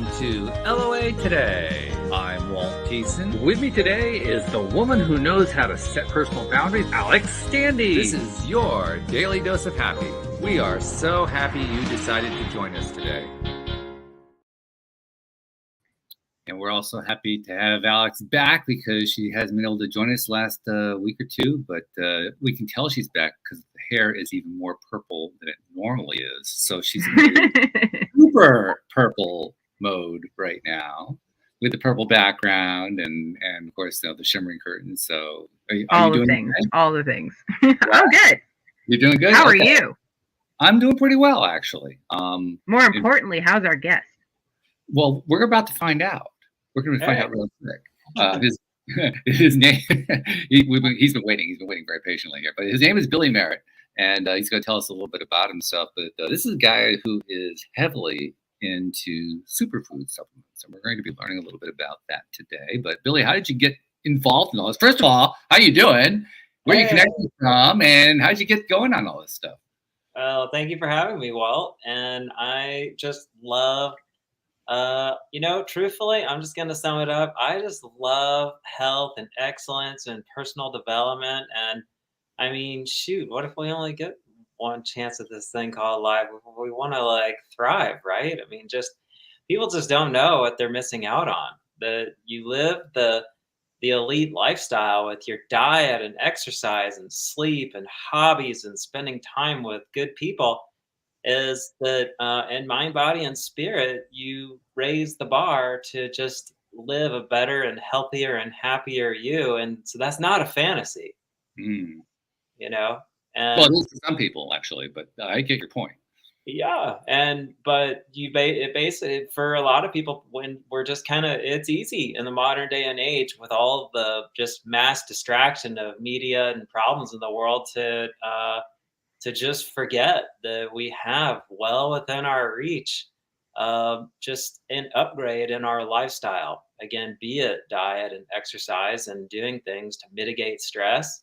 Welcome to LOA Today. I'm Walt Thiessen. With me today is the woman who knows how to set personal boundaries, Alex Standy. This is your daily dose of happy. We are so happy you decided to join us today. And we're also happy to have Alex back because she hasn't been able to join us last week or two, but we can tell she's back because the hair is even more purple than it normally is. So she's in super purple mode right now with the purple background and of course, the shimmering curtains. So are you doing things, okay? all the things. I'm good. You're doing good? How are you? I'm doing pretty well, actually. More importantly, how's our guest? Well, we're about to find out. We're going to find out real quick. His name, he's been waiting. He's been waiting very patiently here. But his name is Billy Merritt, and he's going to tell us a little bit about himself. But this is a guy who is heavily into superfood supplements, and we're going to be learning a little bit about that today. But Billy, how did you get involved in all this? First of all, how you doing? Where are you connected from, and how did you get going on all this stuff? Well, thank you for having me, Walt. And I just love truthfully, I'm just going to sum it up. I just love health and excellence and personal development. And I mean, shoot, what if we only get one chance at this thing called life? We want to thrive, right? I mean, people just don't know what they're missing out on. That you live the elite lifestyle with your diet and exercise and sleep and hobbies and spending time with good people is that in mind, body, and spirit, you raise the bar to just live a better and healthier and happier you. And so that's not a fantasy, Mm. And well, it is for some people, actually, but I get your point. Yeah. But it basically, for a lot of people, when we're just it's easy in the modern day and age with all the just mass distraction of media and problems in the world to just forget that we have well within our reach just an upgrade in our lifestyle. Again, be it diet and exercise and doing things to mitigate stress,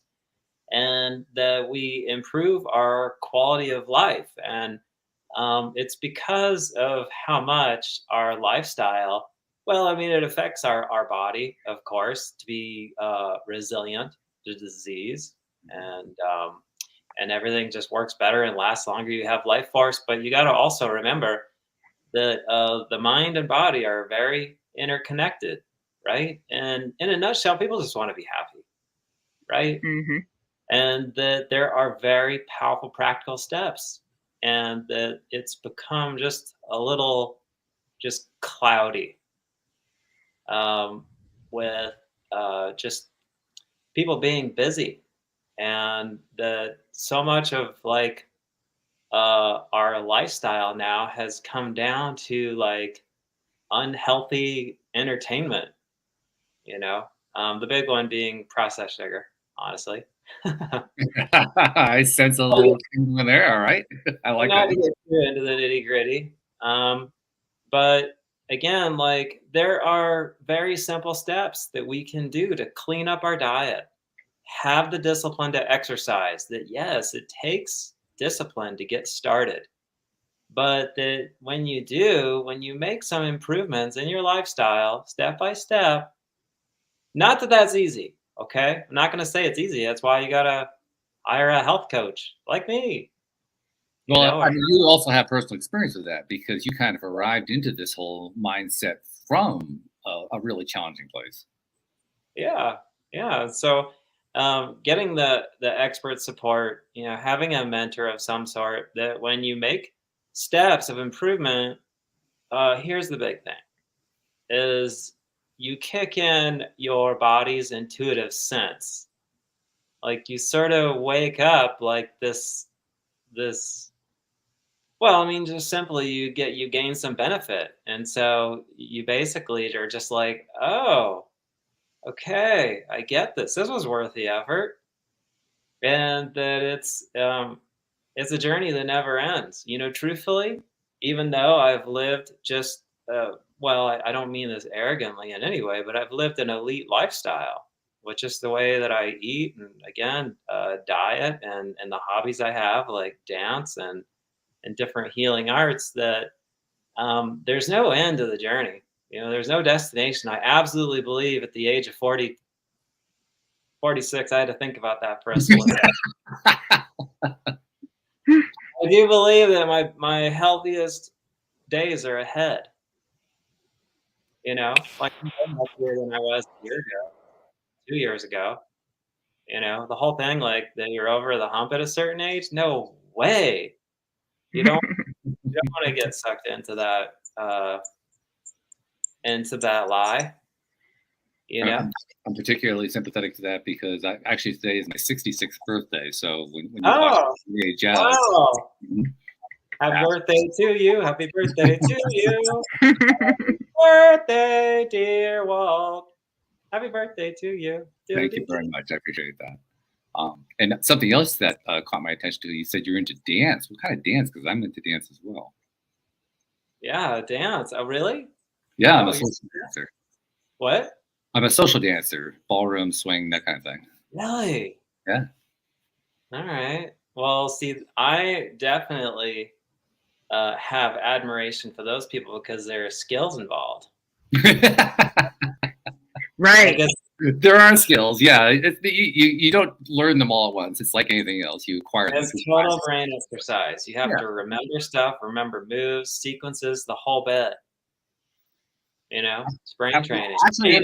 and that we improve our quality of life. And it's because of how much our lifestyle, well, I mean, it affects our body, of course, to be resilient to disease, and everything just works better and lasts longer. You have life force, but you got to also remember that the mind and body are very interconnected, right? And in a nutshell, people just want to be happy, right? Mm-hmm. And that there are very powerful practical steps, and that it's become just a little just cloudy with just people being busy, and that so much of our lifestyle now has come down to unhealthy entertainment, the big one being processed sugar, honestly. I sense a little thing there. All right. I like not that. to get too into the nitty gritty. But again, there are very simple steps that we can do to clean up our diet, have the discipline to exercise. That, yes, it takes discipline to get started, but that when you make some improvements in your lifestyle step by step, not that that's easy. Okay. I'm not going to say it's easy. That's why you got to hire a health coach like me. Well, I mean, you also have personal experience with that because you kind of arrived into this whole mindset from a really challenging place. Yeah. Yeah. So getting the expert support, having a mentor of some sort, that when you make steps of improvement, here's the big thing is you kick in your body's intuitive sense. Like you sort of wake up like this, well, I mean, just simply you gain some benefit. And so you basically are just like, oh, okay, I get this. This was worth the effort. And that it's a journey that never ends. Truthfully, even though I've lived just well, I don't mean this arrogantly in any way, but I've lived an elite lifestyle with just the way that I eat, and again, diet, and the hobbies I have, like dance and different healing arts. That there's no end to the journey. There's no destination. I absolutely believe at the age of 46, I had to think about that for a split second. I do believe that my healthiest days are ahead. Like I'm healthier than I was a year ago, 2 years ago. The whole thing, like that you're over the hump at a certain age. No way. You don't want to get sucked into that lie. I'm particularly sympathetic to that because actually today is my 66th birthday. So when you talk the age out, wow. Happy birthday to you. Happy birthday to you. Happy birthday, dear Walt. Happy birthday to you. Thank you very much. I appreciate that. And something else that caught my attention, you said you're into dance. What kind of dance? Because I'm into dance as well. Yeah, dance. Oh, really? Yeah, I'm a social dancer. What? I'm a social dancer, ballroom, swing, that kind of thing. Really? Yeah. All right. Well, see, I definitely have admiration for those people because there are skills involved. Right. There are skills. Yeah. You don't learn them all at once. It's like anything else. You acquire them. It's total brain exercise. You have to remember stuff, remember moves, sequences, the whole bit. It's brain training. Actually,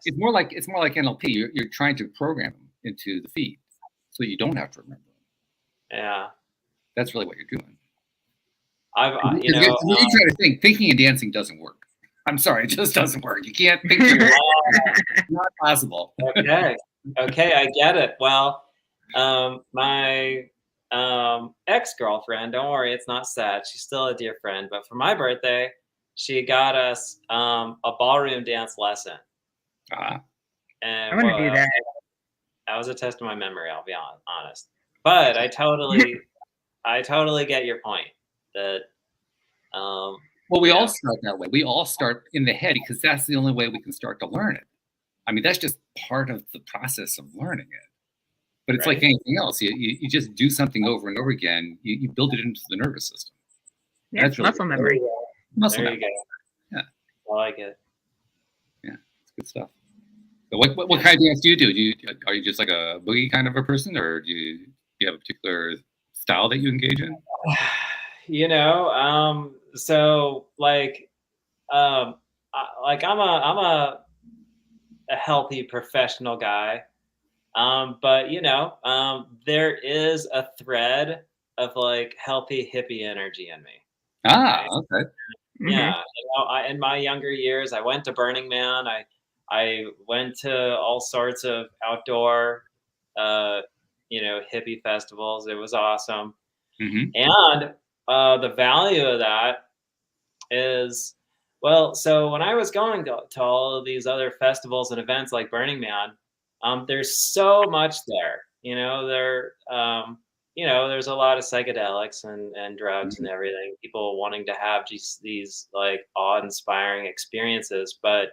it's more like NLP. You're trying to program them into the feed so you don't have to remember them. Yeah. That's really what you're doing. You try to think. Thinking and dancing doesn't work. I'm sorry, it just doesn't work. You can't think. It's not possible. Okay, I get it. Well, my ex-girlfriend, don't worry, it's not sad. She's still a dear friend. But for my birthday, she got us a ballroom dance lesson. And I want to do that. That was a test of my memory, I'll be honest. But I totally get your point that. Well, we all start that way. We all start in the head because that's the only way we can start to learn it. I mean, that's just part of the process of learning it. But it's like anything else. You just do something over and over again. You build it into the nervous system. Yeah, that's really muscle memory. Muscle memory. There you go. Yeah, I like it. Yeah, it's good stuff. So what kind of dance do you do? Are you just like a boogie kind of a person, or do you have a particular style that you engage in? So like I'm a healthy professional guy, but there is a thread of like healthy hippie energy in me. Okay. Yeah, in my younger years, I went to Burning Man. I went to all sorts of outdoor, hippie festivals. It was awesome, and the value of that is, so when I was going to all of these other festivals and events like Burning Man, there's so much there. There's a lot of psychedelics and drugs and everything. People wanting to have just these like awe-inspiring experiences, but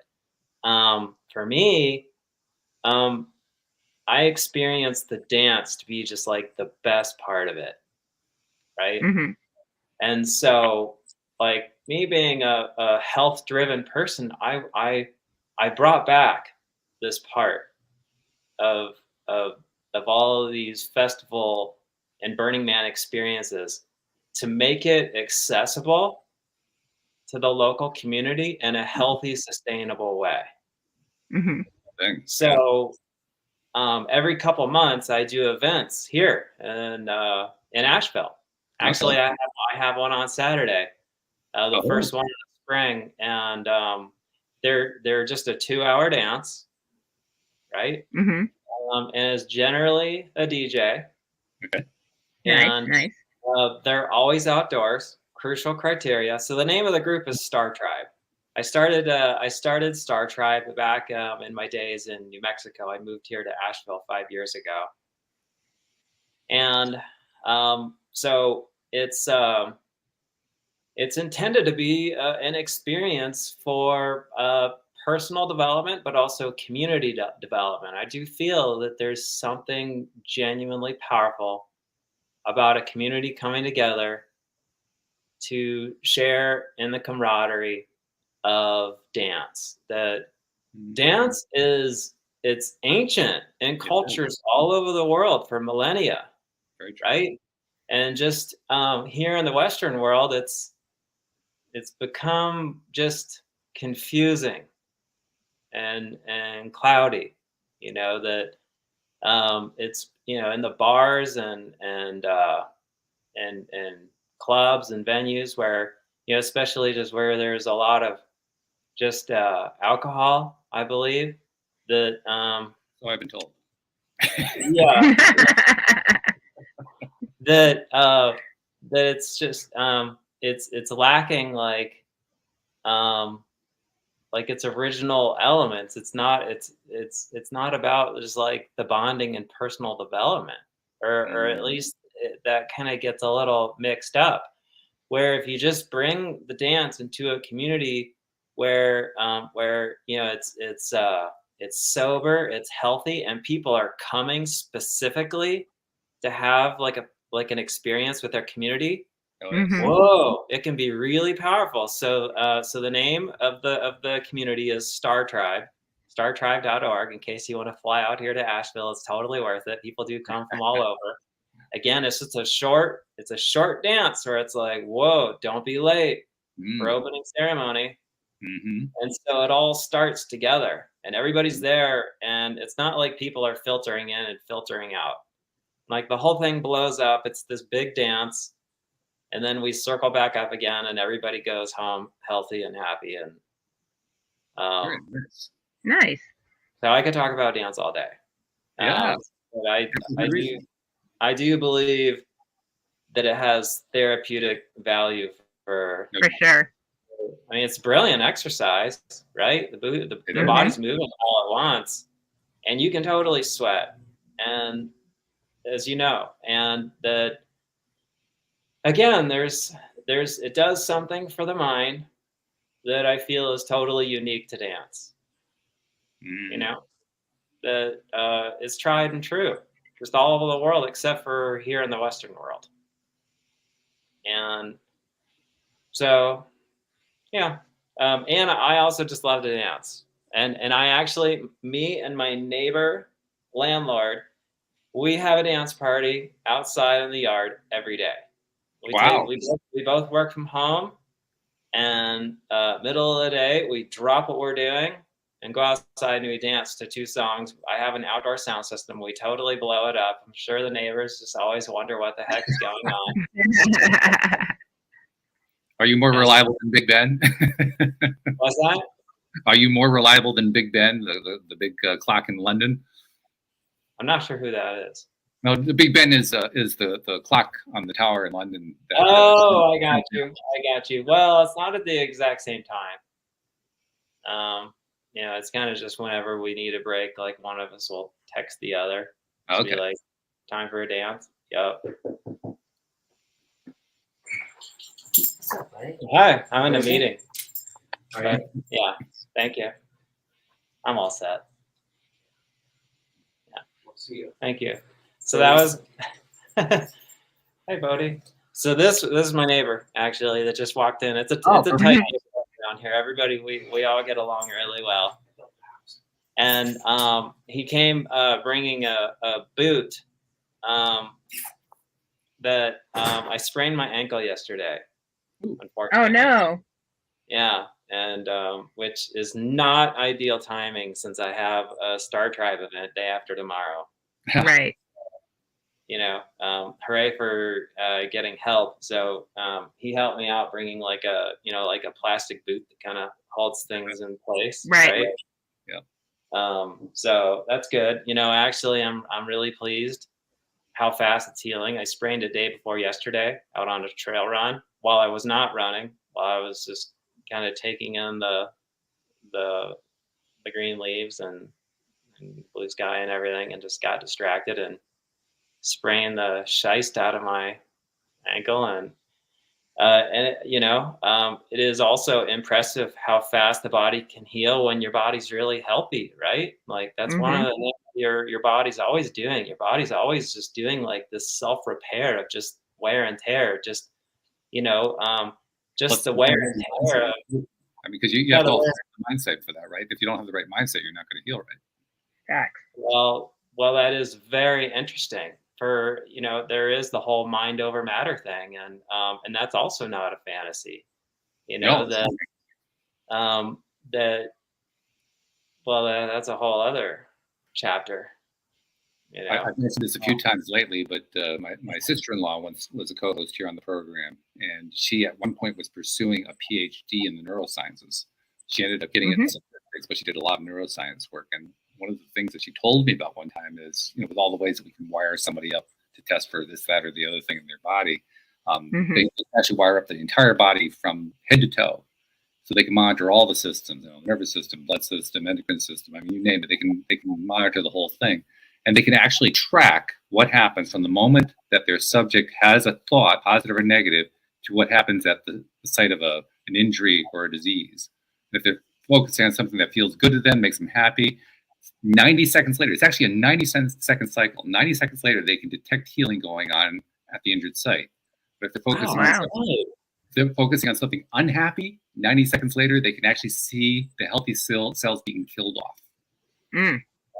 for me, I experienced the dance to be just like the best part of it, right? And so, like me being a health-driven person, I brought back this part of all of these festival and Burning Man experiences to make it accessible to the local community in a healthy, sustainable way. So every couple months, I do events here in Asheville. Actually, I have one on Saturday, the first one in the spring, and they're just a 2-hour dance, right? And it's generally a DJ. Okay. And nice. They're always outdoors. Crucial criteria. So the name of the group is Star Tribe. I started Star Tribe back in my days in New Mexico. I moved here to Asheville 5 years ago, and so it's intended to be an experience for personal development, but also community development. I do feel that there's something genuinely powerful about a community coming together to share in the camaraderie of dance. That dance it's ancient in cultures all over the world for millennia, right? And just here in the Western world, it's become just confusing and cloudy. You know that it's in the bars and clubs and venues where especially just where there's a lot of just alcohol, I believe that so I've been told. Yeah. that it's just it's lacking like its original elements. It's not about just like the bonding and personal development, or at least that kind of gets a little mixed up. Where if you just bring the dance into a community where it's sober, it's healthy, and people are coming specifically to have like an experience with their community. Whoa, it can be really powerful. So the name of the community is Star Tribe, startribe.org. In case you want to fly out here to Asheville, it's totally worth it. People do come from all over. Again, it's just a short dance where it's like, whoa, don't be late for opening ceremony. And so it all starts together and everybody's there, and it's not like people are filtering in and filtering out. Like the whole thing blows up. It's this big dance, and then we circle back up again, and everybody goes home healthy and happy. And nice. So I could talk about dance all day. Yeah, but I do believe that it has therapeutic value for sure. I mean, it's brilliant exercise, right? The body's moving all at once, and you can totally sweat. And as you know, and that again, it does something for the mind that I feel is totally unique to dance. That is tried and true, just all over the world, except for here in the Western world. And so, yeah. And I also just love to dance. And I actually, me and my neighbor landlord, we have a dance party outside in the yard every day. We both work from home, and middle of the day, we drop what we're doing and go outside and we dance to 2 songs. I have an outdoor sound system. We totally blow it up. I'm sure the neighbors just always wonder what the heck is going on. Are you more reliable than Big Ben? What's that? Are you more reliable than Big Ben, the big clock in London? I'm not sure who that is. No, the Big Ben is the clock on the tower in London. I got you. Well, it's not at the exact same time. It's kind of just whenever we need a break, like one of us will text the other. Okay. Be like, time for a dance. Yep. Hi, I'm in a meeting. But, yeah, thank you. I'm all set. Yeah. We'll see you. Thank you. So that was hey Bodie. So this is my neighbor actually that just walked in. It's a tight neighborhood around here. Everybody we all get along really well. And he came bringing a boot that I sprained my ankle yesterday. Unfortunately. Oh no. Yeah, and which is not ideal timing since I have a Star Tribe event day after tomorrow. Right. Hooray for getting help. So he helped me out bringing like a plastic boot that kind of holds things in place. Right. Yeah. So that's good. Actually I'm really pleased how fast it's healing. I sprained it day before yesterday out on a trail run while I was not running, while I was just kind of taking in the green leaves and blue sky and everything, and just got distracted and sprained the scheist out of my ankle. And it is also impressive how fast the body can heal when your body's really healthy, right? Like that's one of the things your body's always doing. Your body's always just doing like this self-repair of just wear and tear, just just the wear and tear. I mean, because you have to also have the mindset for that, right? If you don't have the right mindset, you're not going to heal right. Facts. Well, that is very interesting. For there is the whole mind over matter thing, and that's also not a fantasy. That's a whole other chapter. I've mentioned this a few times lately, but my sister-in-law once was a co-host here on the program, and she at one point was pursuing a PhD in the neurosciences. She ended up getting into statistics, but she did a lot of neuroscience work. And one of the things that she told me about one time is, with all the ways that we can wire somebody up to test for this, that, or the other thing in their body, they actually wire up the entire body from head to toe. So they can monitor all the systems, nervous system, blood system, endocrine system. I mean, you name it. They can monitor the whole thing, and they can actually track what happens from the moment that their subject has a thought, positive or negative, to what happens at the site of an injury or a disease. And if they're focusing on something that feels good to them, makes them happy, 90 seconds later, it's actually a 90-second cycle. 90 seconds later, they can detect healing going on at the injured site. But if they're focusing on something unhappy, 90 seconds later, they can actually see the healthy cells being killed off.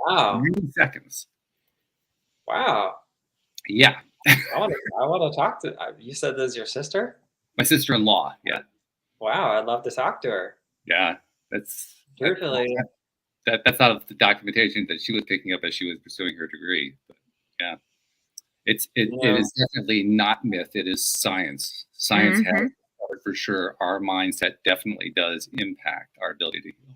Wow. 90 seconds. Wow. Yeah. I want to talk to. You said this is your sister? My sister-in-law. Yeah. Wow, I'd love to talk to her. Yeah, that's truthfully. That's out of the documentation that she was picking up as she was pursuing her degree. But yeah, it is definitely not myth. It is science. Science has covered for sure. Our mindset definitely does impact our ability to heal.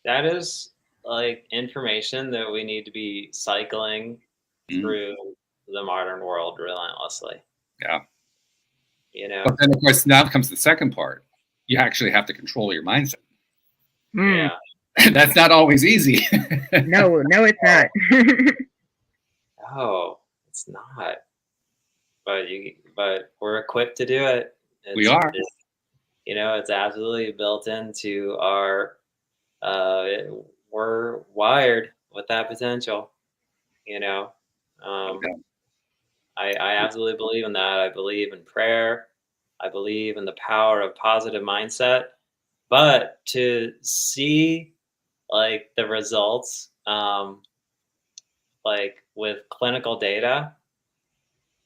That is like information that we need to be cycling through the modern world relentlessly. Yeah. But then, of course, now comes the second part. You actually have to control your mindset. Yeah. That's not always easy. No, it's not. No, it's not. But we're equipped to do it. We are. It's absolutely built into our. We're wired with that potential. I absolutely believe in that. I believe in prayer. I believe in the power of positive mindset. But to see like the results, like with clinical data,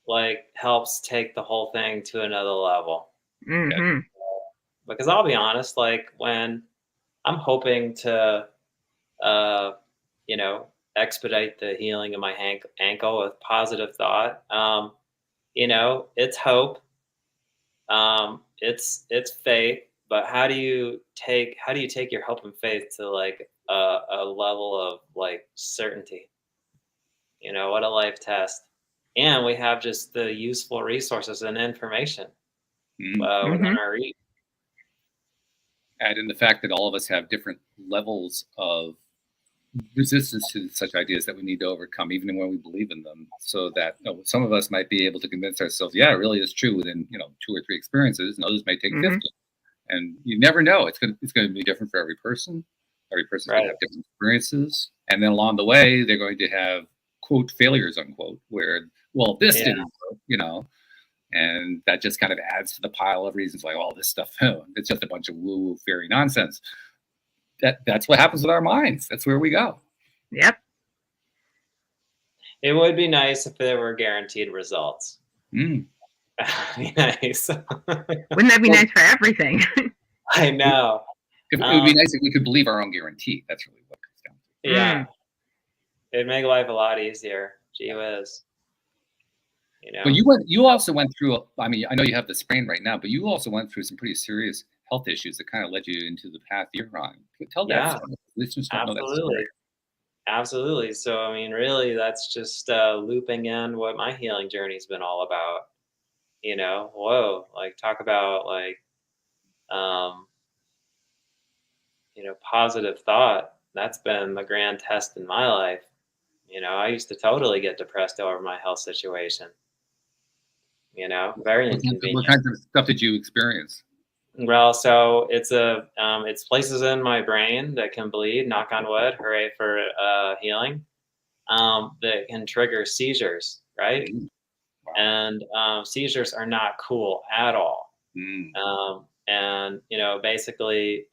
like helps take the whole thing to another level. Because I'll be honest, like when I'm hoping to, expedite the healing of my ankle with positive thought. It's hope. It's faith. But how do you take your hope and faith to like a level of like certainty? What a life test. And we have just the useful resources and information within our reach. Add in the fact that all of us have different levels of resistance to such ideas that we need to overcome, even when we believe in them. So that some of us might be able to convince ourselves, yeah, it really is true within 2 or 3 experiences, and others may take 50. And you never know. It's going to be different for every person. Every person's going to have different experiences, and then along the way, they're going to have quote failures unquote, where this didn't work, and that just kind of adds to the pile of reasons like, this stuff, it's just a bunch of woo-woo fairy nonsense. That's what happens with our minds. That's where we go. Yep. It would be nice if there were guaranteed results. That'd be nice. Wouldn't that be nice for everything? I know. It would be nice if we could believe our own guarantee. That's really what it comes down to. Yeah. It'd make life a lot easier. Gee whiz. But you also went through, I know you have the sprain right now, but you also went through some pretty serious health issues that kind of led you into the path you're on. Tell that story. Listeners don't know that story. Absolutely. So, really, that's just looping in what my healing journey's been all about. Talk about positive thought. That's been the grand test in my life. I used to totally get depressed over my health situation. Very inconvenient. What kinds of stuff did you experience? Well, so it's places in my brain that can bleed, knock on wood, hooray for healing, that can trigger seizures, right? And seizures are not cool at all. And basically,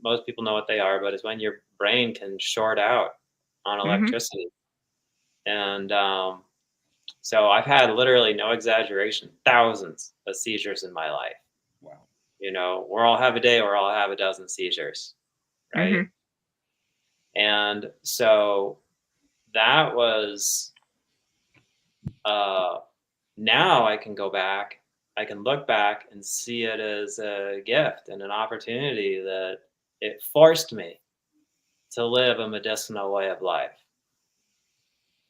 most people know what they are, but it's when your brain can short out on electricity. And so I've had, literally, no exaggeration, thousands of seizures in my life. Wow. We'll all have a day where I'll have a dozen seizures, right? And so that was, now I can go back, I can look back and see it as a gift and an opportunity that it forced me to live a medicinal way of life,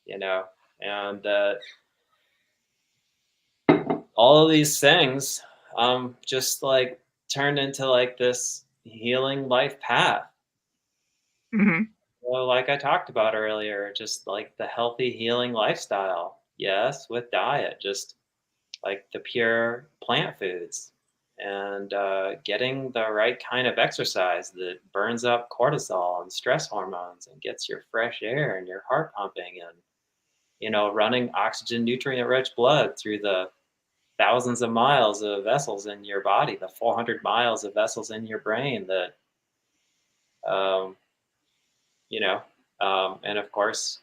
and that all of these things just like turned into like this healing life path. So like I talked about earlier, just like the healthy healing lifestyle. Yes, with diet, just like the pure plant foods, and getting the right kind of exercise that burns up cortisol and stress hormones and gets your fresh air and your heart pumping, and running oxygen nutrient rich blood through the thousands of miles of vessels in your body, the 400 miles of vessels in your brain that um, and of course,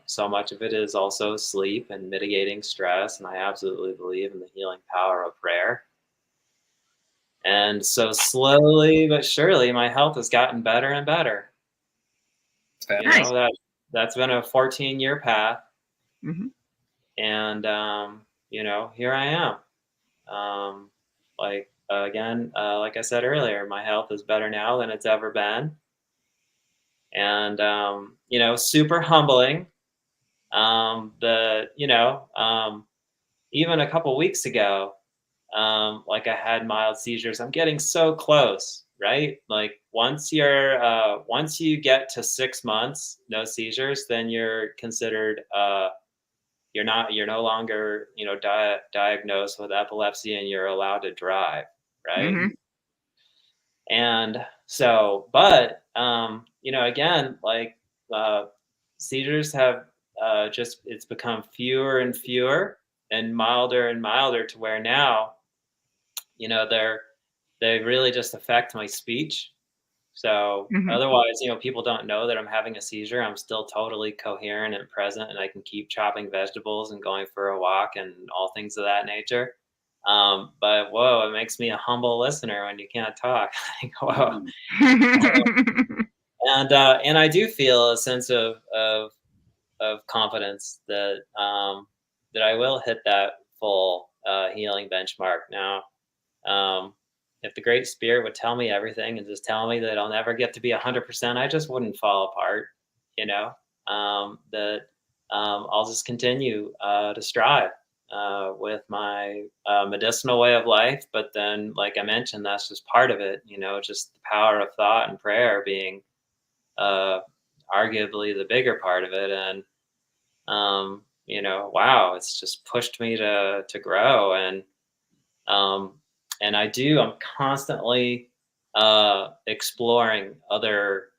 so much of it is also sleep and mitigating stress. And I absolutely believe in the healing power of prayer. And so slowly but surely, my health has gotten better and better. Nice. That's been a 14-year path. And, here I am. Like I said earlier, my health is better now than it's ever been. And, super humbling. Even a couple weeks ago, like I had mild seizures. I'm getting so close, right? Like once you get to 6 months, no seizures, then you're considered, you're no longer, diagnosed with epilepsy, and you're allowed to drive, right? And so, but, again, like, seizures have, it's become fewer and fewer and milder to where now, they really just affect my speech. So otherwise, people don't know that I'm having a seizure. I'm still totally coherent and present, and I can keep chopping vegetables and going for a walk and all things of that nature. But whoa, it makes me a humble listener when you can't talk. Like, whoa. And I do feel a sense of confidence that that I will hit that full healing benchmark. Now, if the Great Spirit would tell me everything and just tell me that I'll never get to be 100%, I just wouldn't fall apart. That I'll just continue to strive with my medicinal way of life. But then, like I mentioned, that's just part of it. Just the power of thought and prayer being arguably the bigger part of it. And wow, it's just pushed me to grow. And I'm constantly exploring other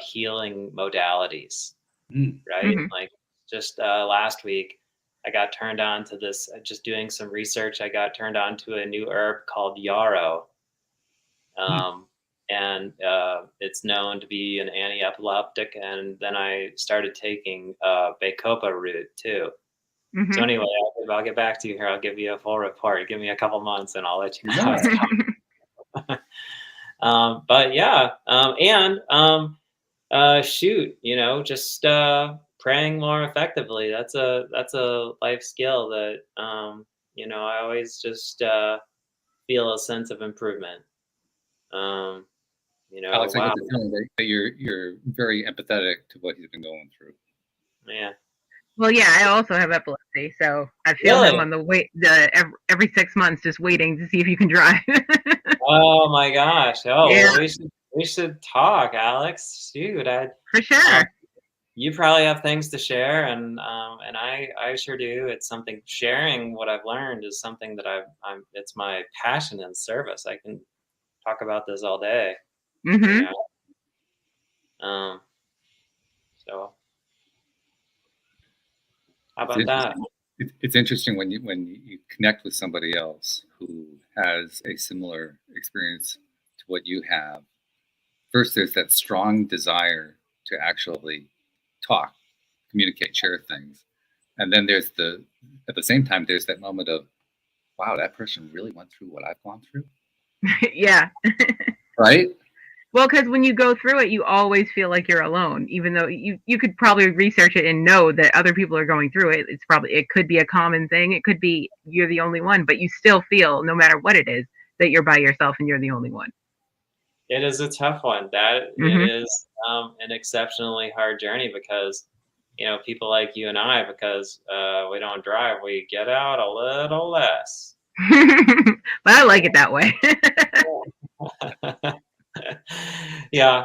healing modalities, right? Like just last week, I got turned on to this, just doing some research. I got turned on to a new herb called yarrow. And it's known to be an anti-epileptic. And then I started taking bacopa root too. So anyway, I'll get back to you here. I'll give you a full report. Give me a couple months and I'll let you know how it's going. But yeah, shoot, just praying more effectively. That's a life skill that I always just feel a sense of improvement. Alex, I Wow. get the feeling that you're very empathetic to what he's been going through. Yeah. Well, yeah, I also have epilepsy, so I feel him on every 6 months, just waiting to see if you can drive. Oh my gosh! Oh, yeah. Well, we should talk, Alex. Shoot, for sure. You probably have things to share, and I sure do. It's something, sharing what I've learned is something that it's my passion and service. I can talk about this all day. So how about that? It's interesting when you connect with somebody else who has a similar experience to what you have. First, there's that strong desire to actually talk, communicate, share things, and then there's at the same time there's that moment of, wow, that person really went through what I've gone through. Yeah. Right. Well, because when you go through it, you always feel like you're alone, even though you could probably research it and know that other people are going through it. It could be a common thing. It could be you're the only one, but you still feel, no matter what it is, that you're by yourself and you're the only one. It is a tough one. It is an exceptionally hard journey because, people like you and I, because we don't drive, we get out a little less. But I like it that way. Yeah,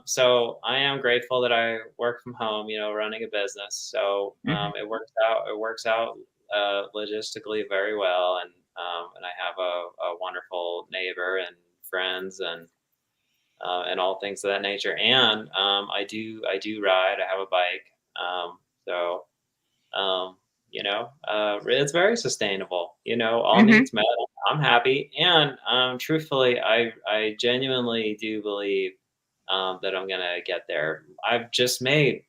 so I am grateful that I work from home, running a business. So it works out logistically very well, and I have a wonderful neighbor and friends and all things of that nature. And I do ride. I have a bike, so it's very sustainable. All needs met. I'm happy, and truthfully, I genuinely do believe that I'm gonna get there. I've just made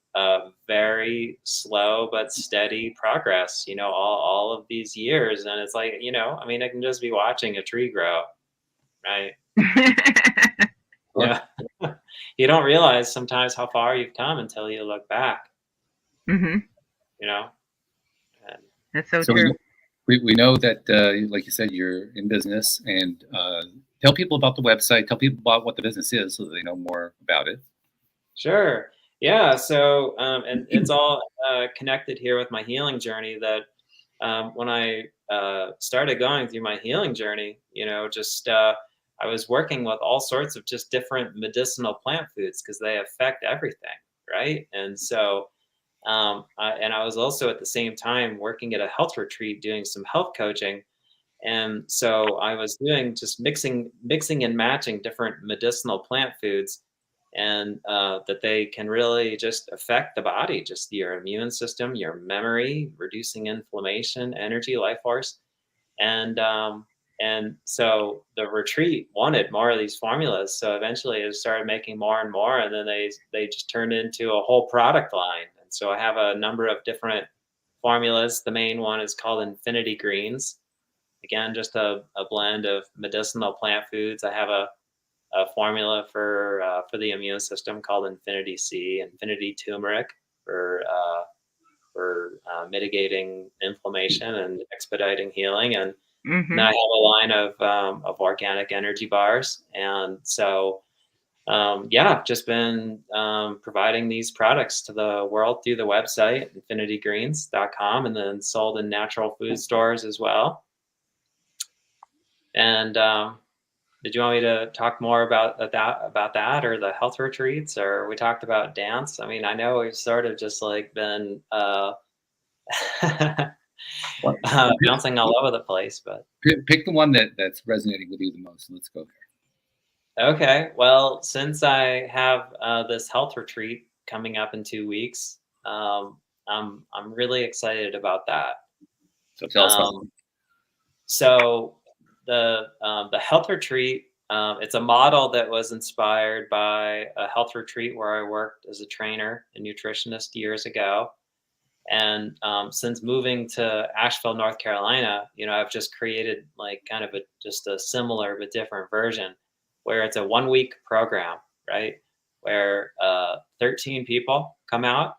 very slow but steady progress. All of these years, and it's like I can just be watching a tree grow, right? Yeah. You don't realize sometimes how far you've come until you look back. And That's so true. We know that, like you said, you're in business, and tell people about the website. Tell people about what the business is so that they know more about it. Sure. Yeah. So, and it's all connected here with my healing journey. That when I started going through my healing journey, I was working with all sorts of just different medicinal plant foods because they affect everything, right? And so, and I was also at the same time working at a health retreat doing some health coaching. And so I was doing just mixing and matching different medicinal plant foods, and that they can really just affect the body, just your immune system, your memory, reducing inflammation, energy, life force. And so the retreat wanted more of these formulas. So eventually I started making more and more, and then they just turned into a whole product line. And so I have a number of different formulas. The main one is called Infinity Greens. Again, just a blend of medicinal plant foods. I have a formula for the immune system called Infinity C, Infinity Turmeric for mitigating inflammation and expediting healing, and then I have a line of organic energy bars. And so I've just been providing these products to the world through the website infinitygreens.com, and then sold in natural food stores as well. And did you want me to talk more about that or the health retreats, or we talked about dance? I mean, I know we've sort of just like been bouncing all over the place, but pick the one that's resonating with you the most. Let's go there. Okay. Well, since I have this health retreat coming up in 2 weeks, I'm really excited about that. So tell us about it. So the health retreat, it's a model that was inspired by a health retreat where I worked as a trainer and nutritionist years ago. And since moving to Asheville, North Carolina, I've just created like kind of just a similar but different version, where it's a 1-week program, right? Where 13 people come out,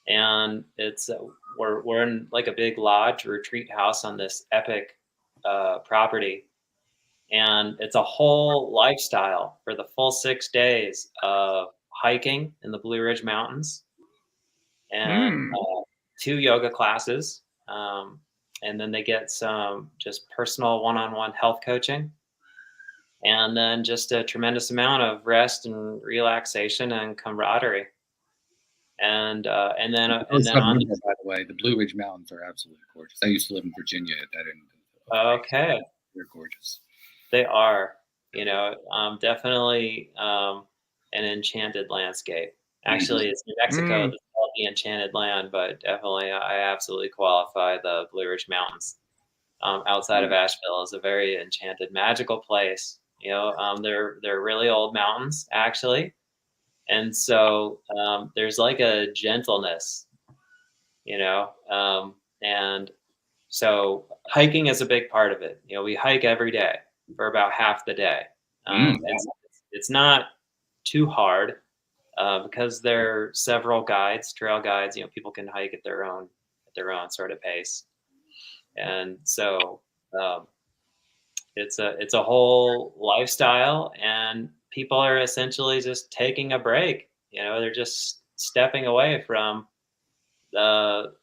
and it's we're in like a big lodge retreat house on this epic property, and it's a whole lifestyle for the full 6 days of hiking in the Blue Ridge Mountains, and 2 yoga classes, and then they get some just personal one-on-one health coaching, and then just a tremendous amount of rest and relaxation and camaraderie. And then on by the way, the Blue Ridge Mountains are absolutely gorgeous. I used to live in Virginia at that end. Okay, they're gorgeous. They are, definitely an enchanted landscape. Actually, it's New Mexico that's called the enchanted land, but definitely I absolutely qualify the Blue Ridge Mountains outside of Asheville as a very enchanted, magical place. They're really old mountains actually, and so there's like a gentleness, and so hiking is a big part of it. We hike every day for about half the day. It's not too hard because there are several guides, trail guides. People can hike at their own sort of pace, and so it's a whole lifestyle, and people are essentially just taking a break. They're just stepping away from the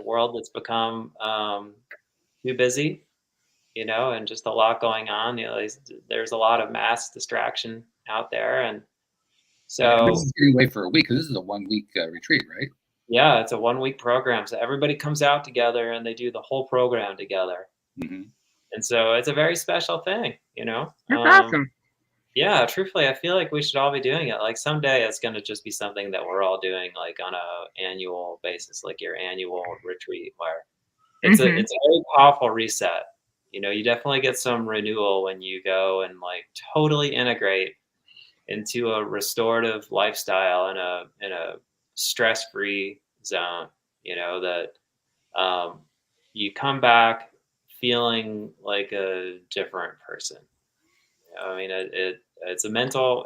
world that's become too busy, and just a lot going on. There's a lot of mass distraction out there, and so this is getting away for a week because this is a 1 week retreat, right? yeah, it's a 1 week program. So everybody comes out together and they do the whole program together. Mm-hmm. And so it's a very special thing, That's awesome. Yeah, truthfully, I feel like we should all be doing it. Like someday it's going to just be something that we're all doing like on a annual basis, like your annual retreat where it's a very powerful reset. You definitely get some renewal when you go and like totally integrate into a restorative lifestyle in a stress-free zone, that you come back feeling like a different person. I mean, it's a mental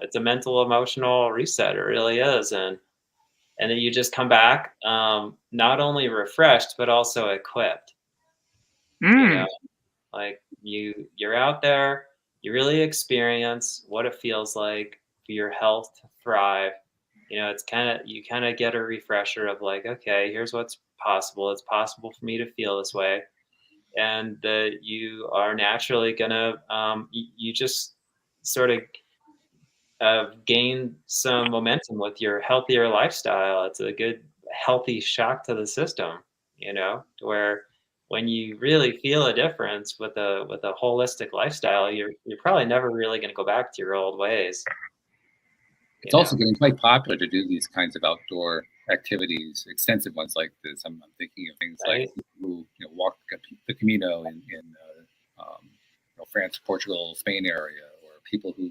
emotional reset. It really is. And then you just come back not only refreshed, but also equipped, like you're out there, you really experience what it feels like for your health to thrive. You kind of get a refresher of like, okay, here's what's possible. It's possible for me to feel this way. And that you are naturally gonna, you just sort of gain some momentum with your healthier lifestyle. It's a good, healthy shock to the system, to where when you really feel a difference with a holistic lifestyle, you're probably never really going to go back to your old ways. It's also getting quite popular to do these kinds of outdoor activities, extensive ones like this. I'm thinking of things like who walk the Camino in France, Portugal, Spain area, or people who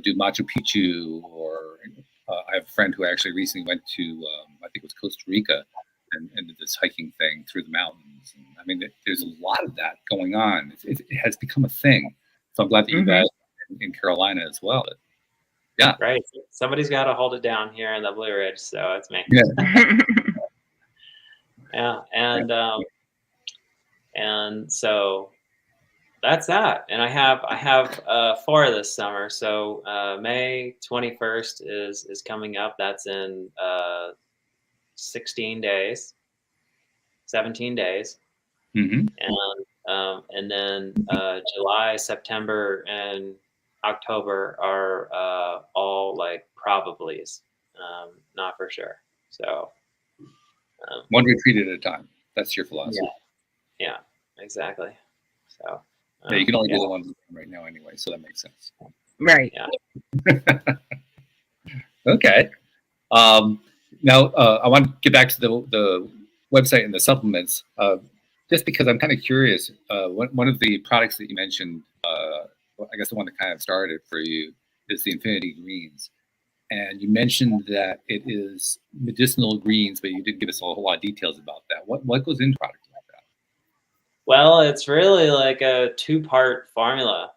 do Machu Picchu, or I have a friend who actually recently went to I think it was Costa Rica and did this hiking thing through the mountains. And, I mean, there's a lot of that going on. It has become a thing. So I'm glad that you guys in Carolina as well. Yeah. Right. Somebody's got to hold it down here in the Blue Ridge, so it's me. Yeah. Yeah, and so that's that. And I have 4 this summer. So May 21st is coming up. That's in 17 days. And then July, September, and October are all like probablys, not for sure. So one retreat at a time. That's your philosophy. Yeah, exactly. So yeah, you can only do the one right now anyway, so that makes sense. Right. Yeah. Okay. Now I want to get back to the website and the supplements, just because I'm kind of curious. One of the products that you mentioned, I guess the one that kind of started for you, is the Infinity Greens. And you mentioned that it is medicinal greens, but you didn't give us a whole lot of details about that. What goes into products like that? Well, it's really like a 2-part formula.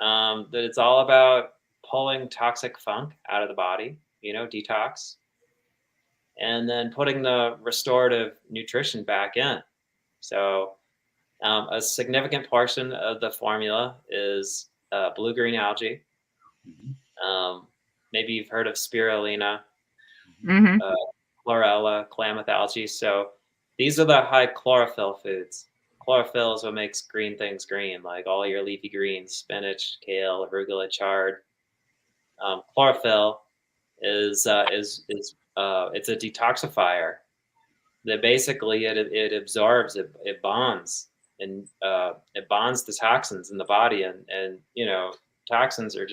That it's all about pulling toxic funk out of the body, detox, and then putting the restorative nutrition back in. So a significant portion of the formula is blue-green algae. Maybe you've heard of spirulina, chlorella, Klamath algae. So these are the high chlorophyll foods. Chlorophyll is what makes green things green, like all your leafy greens, spinach, kale, arugula, chard. Chlorophyll is it's a detoxifier. That basically it absorbs, it bonds, and it bonds the toxins in the body, and toxins are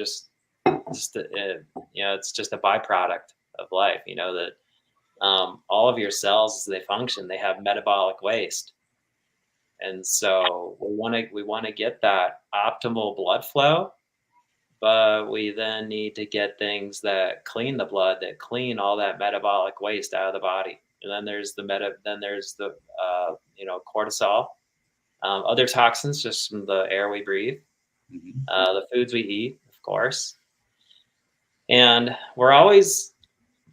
it's just a byproduct of life. That all of your cells, as they function, they have metabolic waste. And so we want to get that optimal blood flow, but we then need to get things that clean the blood, that clean all that metabolic waste out of the body. And then there's the cortisol, other toxins just from the air we breathe, the foods we eat, of course. And we're always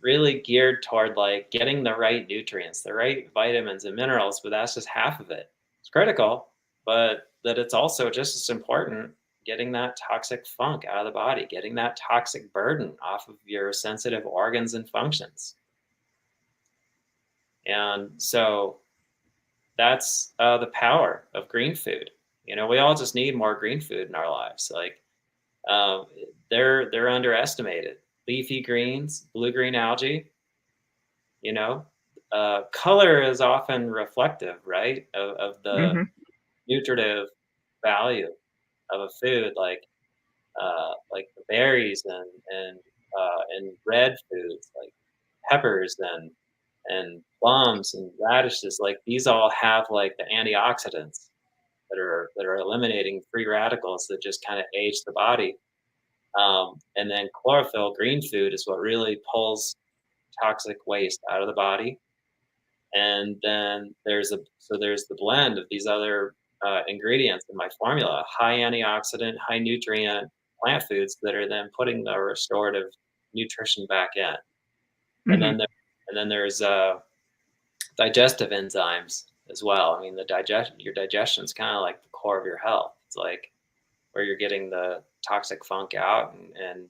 really geared toward like getting the right nutrients, the right vitamins and minerals, but that's just half of it. It's critical, but that it's also just as important getting that toxic funk out of the body, getting that toxic burden off of your sensitive organs and functions. And so that's the power of green food. You know, we all just need more green food in our lives. Like they're underestimated. Leafy greens, blue-green algae, you know, color is often reflective, right, of the nutritive value of a food, like the berries and red foods like peppers and plums and radishes. Like these all have like the antioxidants that are eliminating free radicals that just kind of age the body. And then chlorophyll, green food, is what really pulls toxic waste out of the body. And then there's the blend of these other ingredients in my formula: high antioxidant, high nutrient plant foods that are then putting the restorative nutrition back in. And then there's digestive enzymes as well. I mean, your digestion is kind of like the core of your health. It's like where you're getting the toxic funk out, and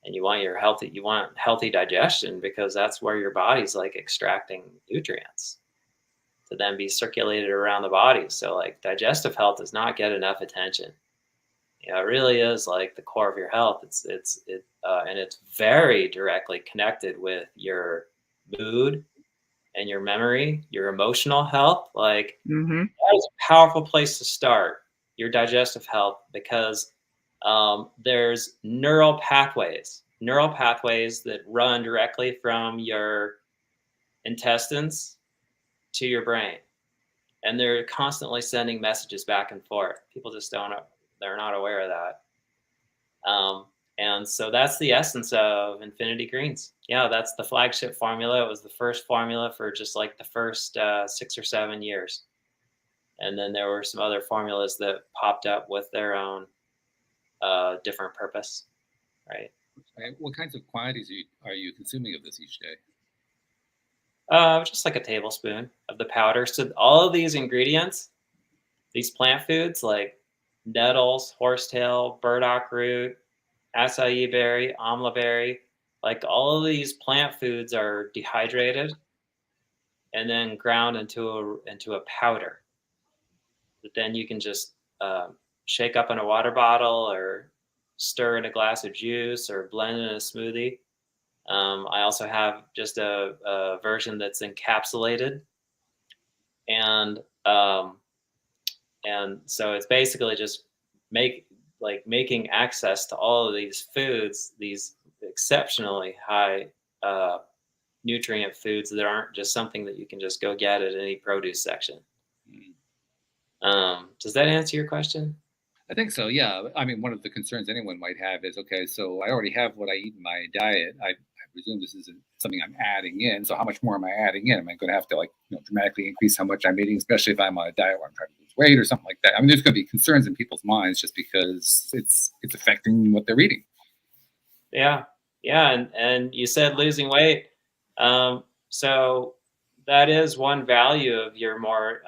you want healthy digestion, because that's where your body's like extracting nutrients to then be circulated around the body. So like digestive health does not get enough attention. You know, it really is like the core of your health. And it's very directly connected with your mood and your memory, your emotional health. Like that is a powerful place to start your digestive health, because there's neural pathways that run directly from your intestines to your brain, and they're constantly sending messages back and forth. People just they're not aware of that. And so that's the essence of Infinity Greens. Yeah, that's the flagship formula. It was the first formula for just like the first 6 or 7 years. And then there were some other formulas that popped up with their own different purpose, right? What kinds of quantities are you consuming of this each day? Just like a tablespoon of the powder. So all of these ingredients, these plant foods like nettles, horsetail, burdock root, acai berry, amla berry, like all of these plant foods are dehydrated and then ground into a powder that then you can just shake up in a water bottle or stir in a glass of juice or blend in a smoothie. I also have just a version that's encapsulated, and so it's basically just making access to all of these foods, these exceptionally high nutrient foods that aren't just something that you can just go get at any produce section. Does that answer your question? I think so, yeah. I mean, one of the concerns anyone might have is, okay, so I already have what I eat in my diet. I presume this isn't something I'm adding in. So how much more am I adding in? Am I going to have to dramatically increase how much I'm eating, especially if I'm on a diet where I'm trying to lose weight or something like that? I mean, there's going to be concerns in people's minds just because it's affecting what they're eating. Yeah. And you said losing weight. So that is one value of your more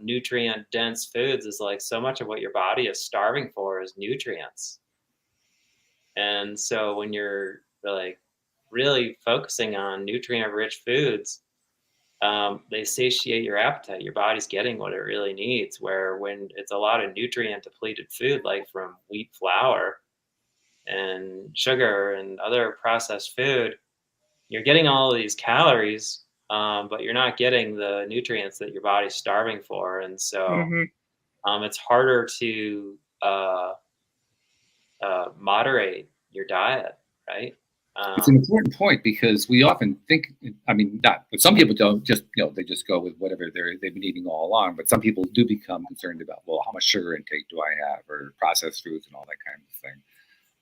nutrient dense foods, is like so much of what your body is starving for is nutrients. And so when you're like really focusing on nutrient rich foods, they satiate your appetite. Your body's getting what it really needs. Where when it's a lot of nutrient depleted food, like from wheat flour and sugar and other processed food, you're getting all of these calories, but you're not getting the nutrients that your body's starving for. And so it's harder to moderate your diet, right? It's an important point because we often think, I mean, not, but some people don't just, they just go with whatever they've been eating all along. But some people do become concerned about, well, how much sugar intake do I have, or processed foods and all that kind of thing.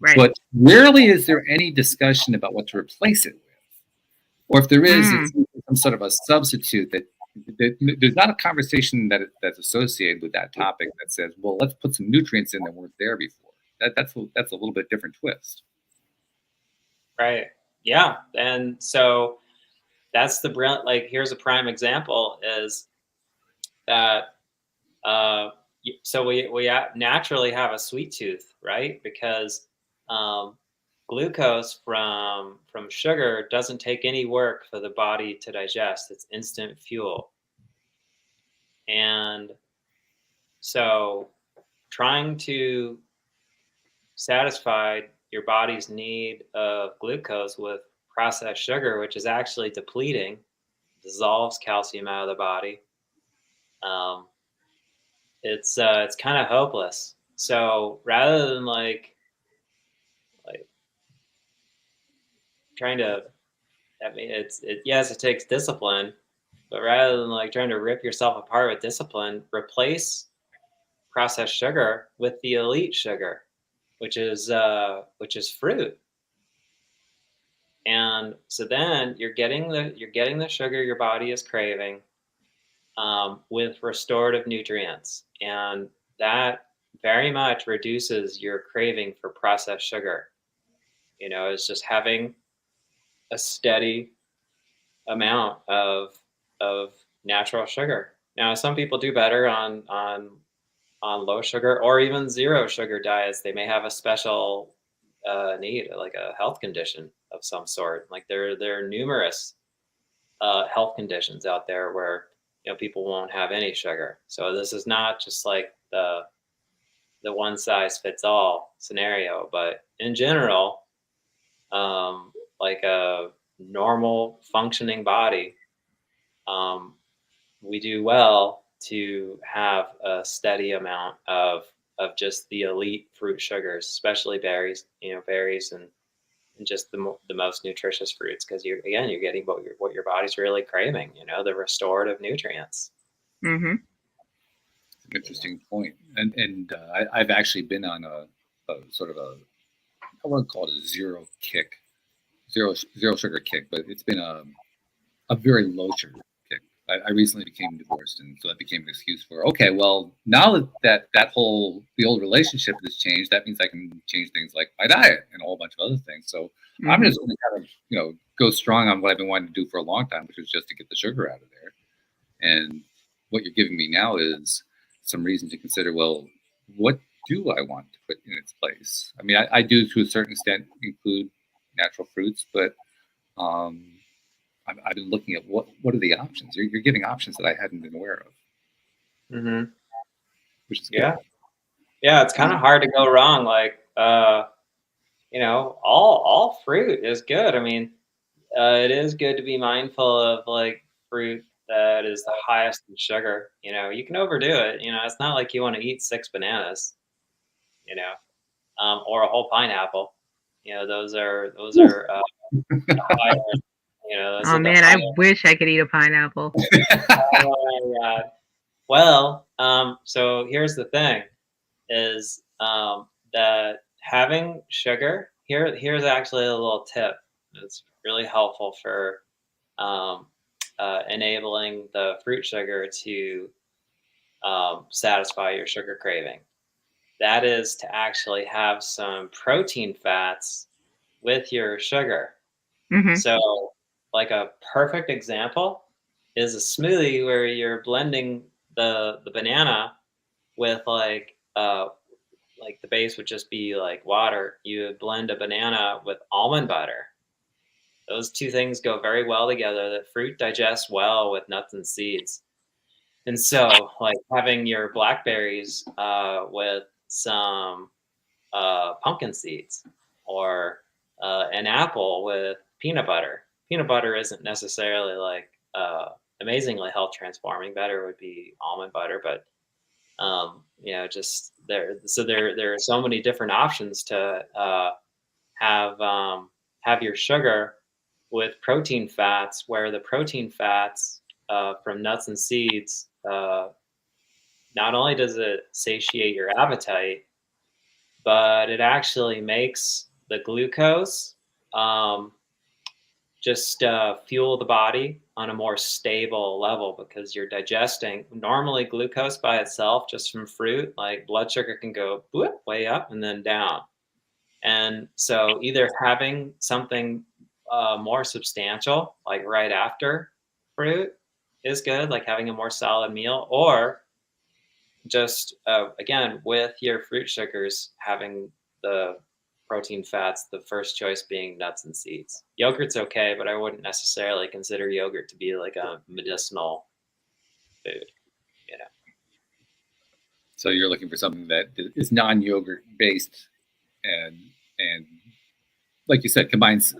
Right. But rarely is there any discussion about what to replace it with. Or if there is, it's some sort of a substitute that there's not a conversation that's associated with that topic that says, well, let's put some nutrients in that weren't there before. That's a little bit different twist. Right. Yeah. And so that's the brilliant, like, here's a prime example is that, so we naturally have a sweet tooth, right? Because, glucose from sugar doesn't take any work for the body to digest. It's instant fuel. And so trying to satisfy your body's need of glucose with processed sugar, which is actually depleting, dissolves calcium out of the body. It's kind of hopeless. So rather than like trying to, I mean, yes, it takes discipline, but rather than like trying to rip yourself apart with discipline, replace processed sugar with the elite sugar, which is fruit. And so then you're getting the sugar your body is craving, with restorative nutrients, and that very much reduces your craving for processed sugar. It's just having a steady amount of natural sugar. Now, some people do better on low sugar or even zero sugar diets. They may have a special need, like a health condition of some sort. Like there are numerous health conditions out there where people won't have any sugar. So this is not just like the one size fits all scenario, but in general, like a normal functioning body, we do well to have a steady amount of just the elite fruit sugars, especially berries, berries and just the most nutritious fruits, because you're getting what your body's really craving, the restorative nutrients. Mm-hmm. Interesting point. And I've actually been on a sort of I wouldn't call it a zero sugar kick, but it's been a very low sugar kick. I recently became divorced, and so that became an excuse for, okay, well, now that the old relationship has changed, that means I can change things like my diet and a whole bunch of other things. So I'm just going to kind of, go strong on what I've been wanting to do for a long time, which is just to get the sugar out of there. And what you're giving me now is some reason to consider, well, what do I want to put in its place? I mean, I do to a certain extent include natural fruits, but I've been looking at what are the options. You're giving options that I hadn't been aware of. Mm-hmm. Which is good. Yeah. It's kind of hard to go wrong. Like, all fruit is good. I mean, it is good to be mindful of like fruit that is the highest in sugar. You can overdo it. It's not like you want to eat 6 bananas, or a whole pineapple. Those are higher. Oh man, I wish I could eat a pineapple. Oh my God. Well, so here's the thing: is that having sugar. Here's actually a little tip. It's really helpful for enabling the fruit sugar to satisfy your sugar craving. That is to actually have some protein fats with your sugar. Mm-hmm. So, like a perfect example is a smoothie where you're blending the banana with like the base would just be like water. You would blend a banana with almond butter. Those two things go very well together. The fruit digests well with nuts and seeds. And so, like having your blackberries with some pumpkin seeds, or an apple with peanut butter. Peanut butter isn't necessarily like amazingly health transforming. Better would be almond butter, but just there. So there are so many different options to have have your sugar with protein fats, where the protein fats from nuts and seeds, not only does it satiate your appetite, but it actually makes the glucose just fuel the body on a more stable level, because you're digesting. Normally glucose by itself, just from fruit, like blood sugar can go way up and then down. And so either having something more substantial, like right after fruit, is good, like having a more solid meal, or just again, with your fruit sugars, having the protein fats, the first choice being nuts and seeds. Yogurt's okay, but I wouldn't necessarily consider yogurt to be like a medicinal food, you know. So you're looking for something that is non-yogurt based, and like you said, combines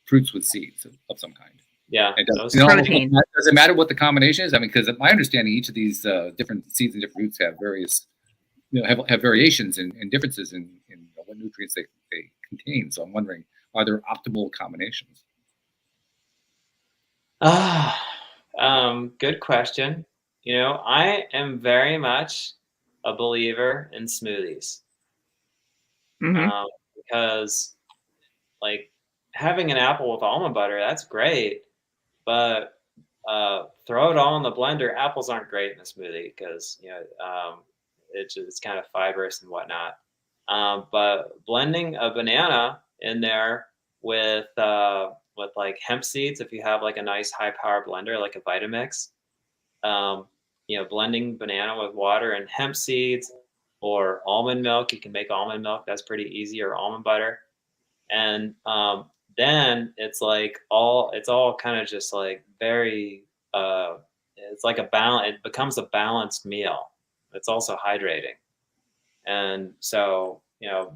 fruits with seeds of some kind. Yeah. Protein. Does it matter what the combination is? I mean, because my understanding, each of these different seeds and different fruits have various, have variations and differences in what nutrients they contain. So I'm wondering, are there optimal combinations? Good question. I am very much a believer in smoothies. Because like having an apple with almond butter, that's great, but throw it all in the blender. Apples aren't great in a smoothie because it's kind of fibrous and whatnot. But blending a banana in there with like hemp seeds, if you have like a nice high power blender like a Vitamix, blending banana with water and hemp seeds, or almond milk. You can make almond milk, that's pretty easy, or almond butter. And then it's all kind of just like very it's like it becomes a balanced meal. It's also hydrating. And so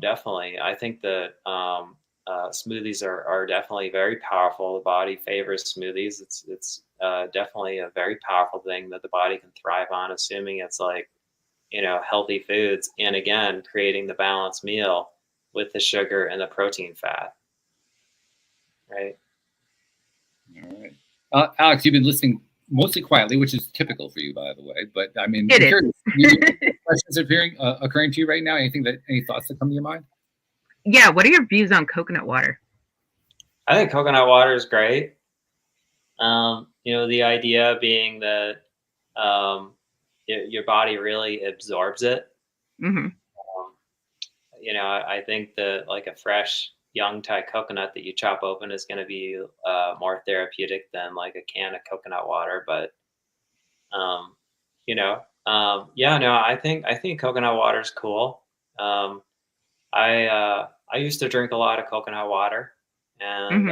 definitely I think that smoothies are definitely very powerful. The body favors smoothies. It's definitely a very powerful thing that the body can thrive on, assuming it's like healthy foods, and again creating the balanced meal with the sugar and the protein fat. Right. All right. Alex, you've been listening mostly quietly, which is typical for you, by the way. But I mean, it is. Questions occurring to you right now? Any thoughts that come to your mind? Yeah. What are your views on coconut water? I think coconut water is great. The idea being that your body really absorbs it. Mm-hmm. I think that like a fresh young Thai coconut that you chop open is going to be more therapeutic than like a can of coconut water. But I think coconut water is cool. I used to drink a lot of coconut water, and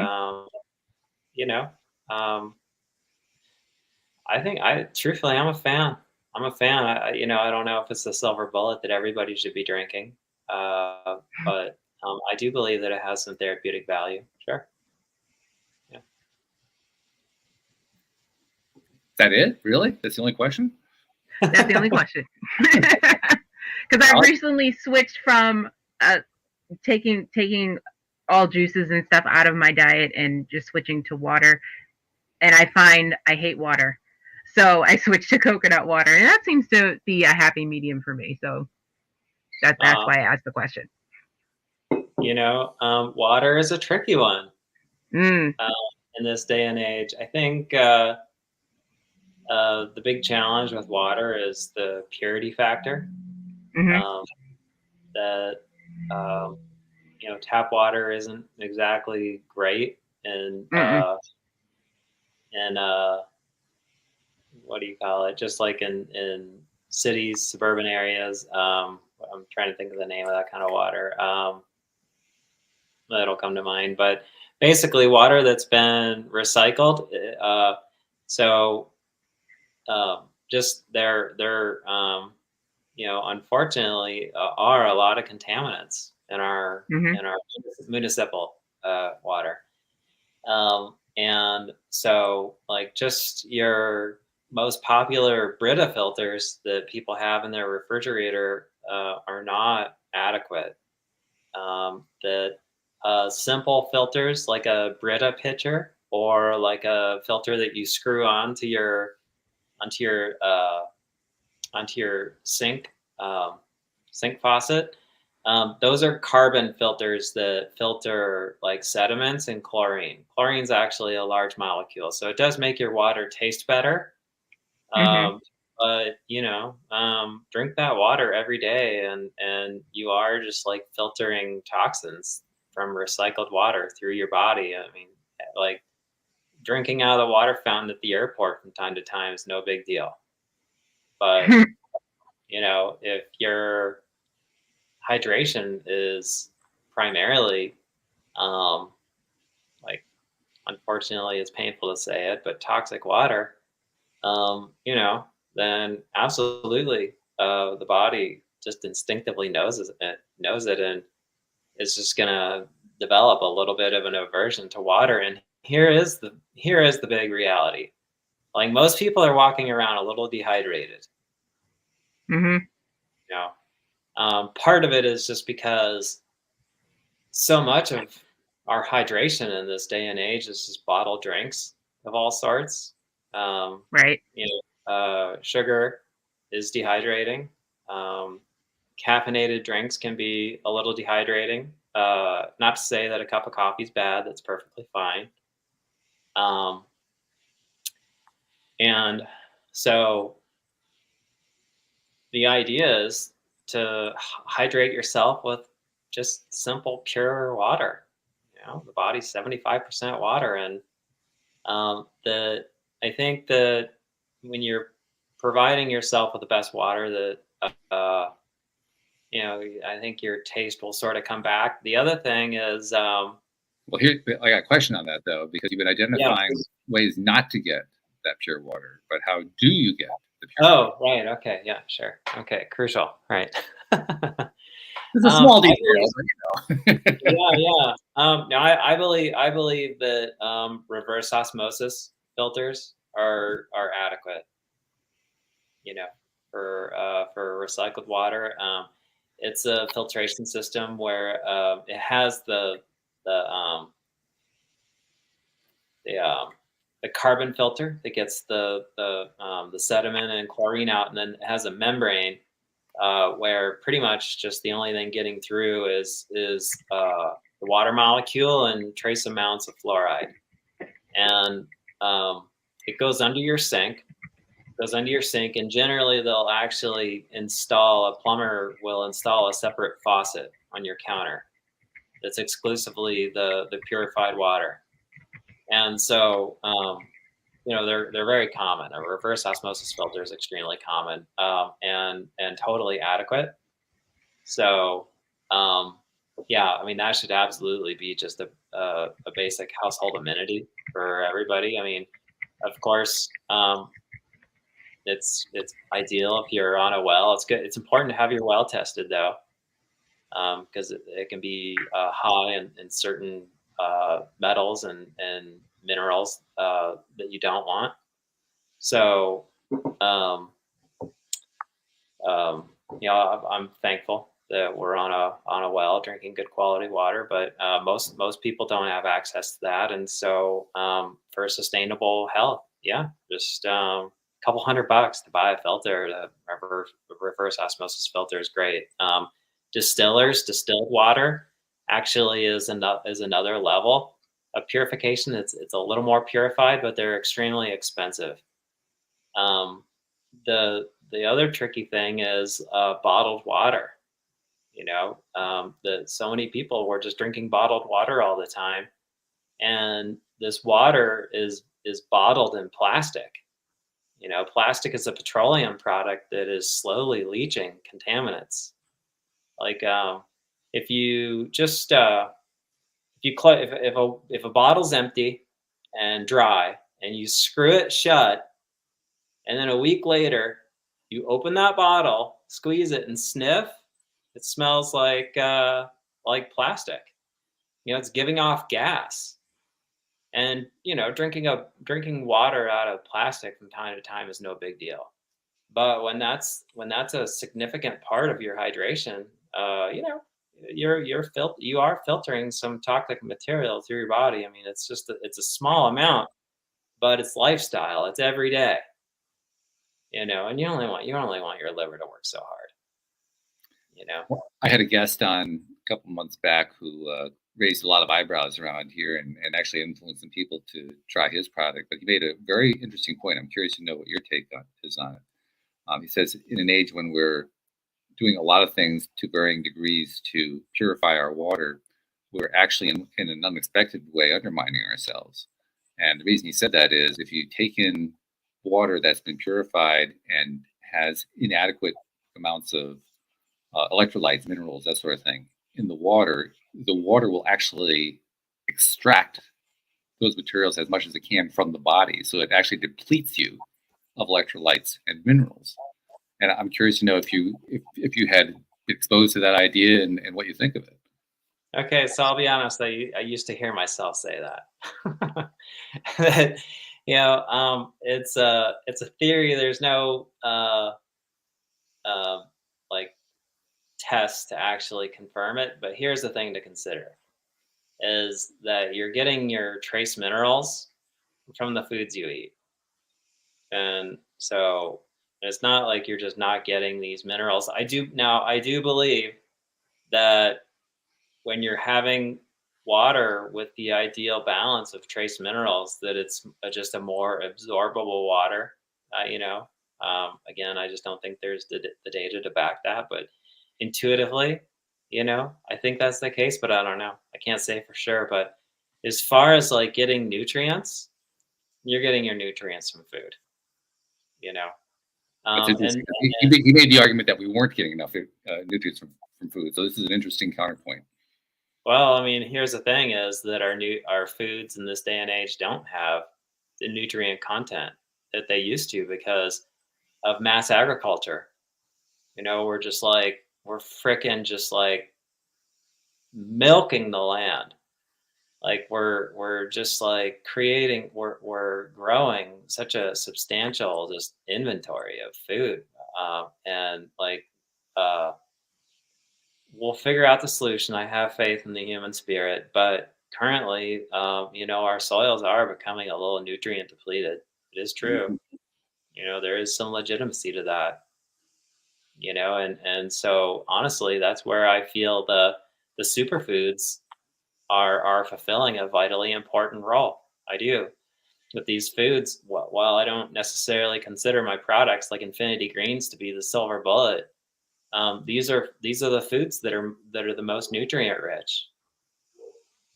truthfully I'm a fan. I don't know if it's the silver bullet that everybody should be drinking, but I do believe that it has some therapeutic value. Sure. Yeah. Is that it? Really? That's the only question? That's the only question. Because I've recently switched from taking all juices and stuff out of my diet and just switching to water. And I find I hate water. So I switched to coconut water. And that seems to be a happy medium for me. So that's why I asked the question. Water is a tricky one in this day and age. I think the big challenge with water is the purity factor. Tap water isn't exactly great, and what do you call it? Just like in cities, suburban areas. I'm trying to think of the name of that kind of water. That'll come to mind, but basically water that's been recycled. Just there unfortunately are a lot of contaminants in our municipal water, and so like just your most popular Brita filters that people have in their refrigerator are not adequate. That simple filters like a Brita pitcher, or like a filter that you screw onto your sink sink faucet. Those are carbon filters that filter like sediments and chlorine. Chlorine's actually a large molecule, so it does make your water taste better. Mm-hmm. But drink that water every day, and you are just like filtering toxins from recycled water through your body. I mean, like drinking out of the water fountain at the airport from time to time is no big deal. But if your hydration is primarily, like, unfortunately, it's painful to say it, but toxic water, then absolutely, the body just instinctively knows it, and is just gonna develop a little bit of an aversion to water. And here is the big reality. Like, most people are walking around a little dehydrated. Mm-hmm. You know, part of it is just because so much of our hydration in this day and age is just bottled drinks of all sorts. Right. Sugar is dehydrating. Um, Caffeinated drinks can be a little dehydrating. Not to say that a cup of coffee is bad; that's perfectly fine. Um, and so the idea is to hydrate yourself with just simple, pure water. The body's 75% water, and the I think that when you're providing yourself with the best water, that I think your taste will sort of come back. The other thing is, Well, here I got a question on that though, because you've been yeah. identifying ways not to get that pure water, but how do you get the pure Oh, right. Okay. Yeah. Sure. Okay. Crucial. Right. It's a small I detail, believe, but yeah. No, I believe that reverse osmosis filters are adequate. For recycled water. It's a filtration system where it has the um, the um, the carbon filter that gets the sediment and chlorine out, and then it has a membrane where pretty much just the only thing getting through is the water molecule and trace amounts of fluoride, and it goes under your sink. And generally they'll actually a plumber will install a separate faucet on your counter that's exclusively the purified water. And so they're very common. A reverse osmosis filter is extremely common, and totally adequate. So yeah, I mean, that should absolutely be just a basic household amenity for everybody. I mean, of course, it's ideal if you're on a well. It's good. It's important to have your well tested though, because it can be high in certain metals and minerals that you don't want. So, um, I'm thankful that we're on a well drinking good quality water, but most people don't have access to that. And so for sustainable health, yeah, just couple $100 to buy a filter. The reverse osmosis filter is great. Distilled water actually is another level of purification. It's a little more purified, but they're extremely expensive. The other tricky thing is bottled water. That so many people were just drinking bottled water all the time, and this water is bottled in plastic. Plastic is a petroleum product that is slowly leaching contaminants. Like if you just if a bottle's empty and dry and you screw it shut, and then a week later you open that bottle, squeeze it, and sniff, it smells like plastic. It's giving off gas. And drinking water out of plastic from time to time is no big deal. But when that's a significant part of your hydration, you are filtering some toxic material through your body. I mean, it's a small amount, but it's lifestyle. It's every day, and you only want your liver to work so hard, you know. Well, I had a guest on a couple months back who raised a lot of eyebrows around here and actually influenced some people to try his product. But he made a very interesting point. I'm curious to know what your take is on it. He says, in an age when we're doing a lot of things to varying degrees to purify our water, we're actually in an unexpected way undermining ourselves. And the reason he said that is if you take in water that's been purified and has inadequate amounts of electrolytes, minerals, that sort of thing in the water will actually extract those materials as much as it can from the body. So it actually depletes you of electrolytes and minerals. And I'm curious to know if you had been exposed to that idea and what you think of it. Okay, so I'll be honest. I used to hear myself say that. That, it's a theory. There's no like test to actually confirm it. But here's the thing to consider: is that you're getting your trace minerals from the foods you eat, and so it's not like you're just not getting these minerals. I do believe that when you're having water with the ideal balance of trace minerals, that it's just a more absorbable water. Again, I just don't think there's the data to back that, but intuitively, I think that's the case, but I don't know. I can't say for sure. But as far as like getting nutrients, you're getting your nutrients from food. And He made the argument that we weren't getting enough nutrients from food. So this is an interesting counterpoint. well, I mean, here's the thing: is that our foods in this day and age don't have the nutrient content that they used to because of mass agriculture. We're fricking just like milking the land. Like we're just like we're growing such a substantial just inventory of food, and like uh, we'll figure out the solution. I have faith in the human spirit, but currently, our soils are becoming a little nutrient depleted. It is true. Mhm. There is some legitimacy to that. And so honestly, that's where I feel the superfoods are fulfilling a vitally important role. I do. With these foods, while I don't necessarily consider my products like Infinity Greens to be the silver bullet, these are the foods that are the most nutrient rich,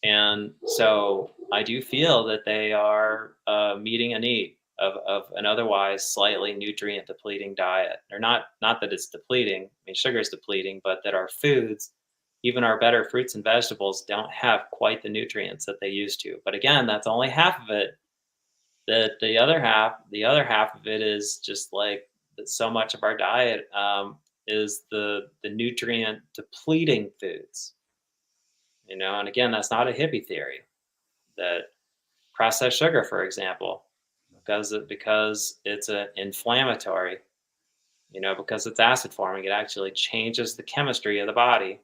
and so I do feel that they are meeting a need of an otherwise slightly nutrient depleting diet. Or not that it's depleting. I mean, sugar is depleting, but that our foods, even our better fruits and vegetables, don't have quite the nutrients that they used to. But again, that's only half of it. The other half of it is just like that. So much of our diet is the nutrient depleting foods. And again, that's not a hippie theory. That processed sugar, for example, because it's an inflammatory, because it's acid forming, it actually changes the chemistry of the body.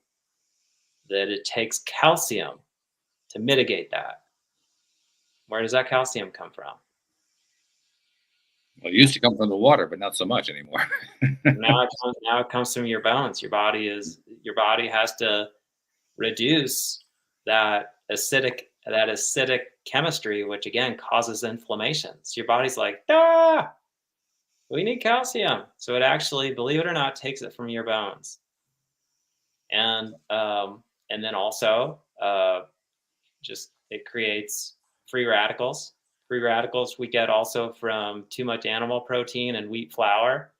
That it takes calcium to mitigate that. Where does that calcium come from? Well, it used to come from the water, but not so much anymore. Now it comes from your bones. Your body has to reduce that acidic chemistry, which again causes inflammations. Your body's like, we need calcium. So it actually, believe it or not, takes it from your bones. And then also just it creates free radicals. Free radicals we get also from too much animal protein and wheat flour.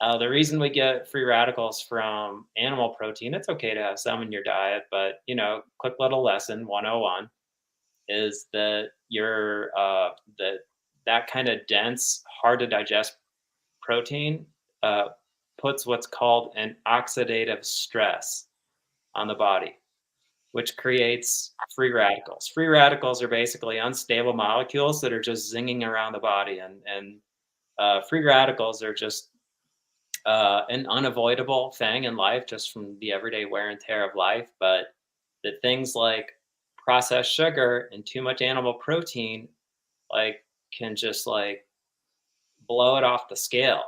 The reason we get free radicals from animal protein, it's okay to have some in your diet, but quick little lesson 101 is that that kind of dense, hard to digest protein puts what's called an oxidative stress on the body, which creates free radicals. Free radicals are basically unstable molecules that are just zinging around the body, and free radicals are just an unavoidable thing in life just from the everyday wear and tear of life, but that things like processed sugar and too much animal protein like can just like blow it off the scale,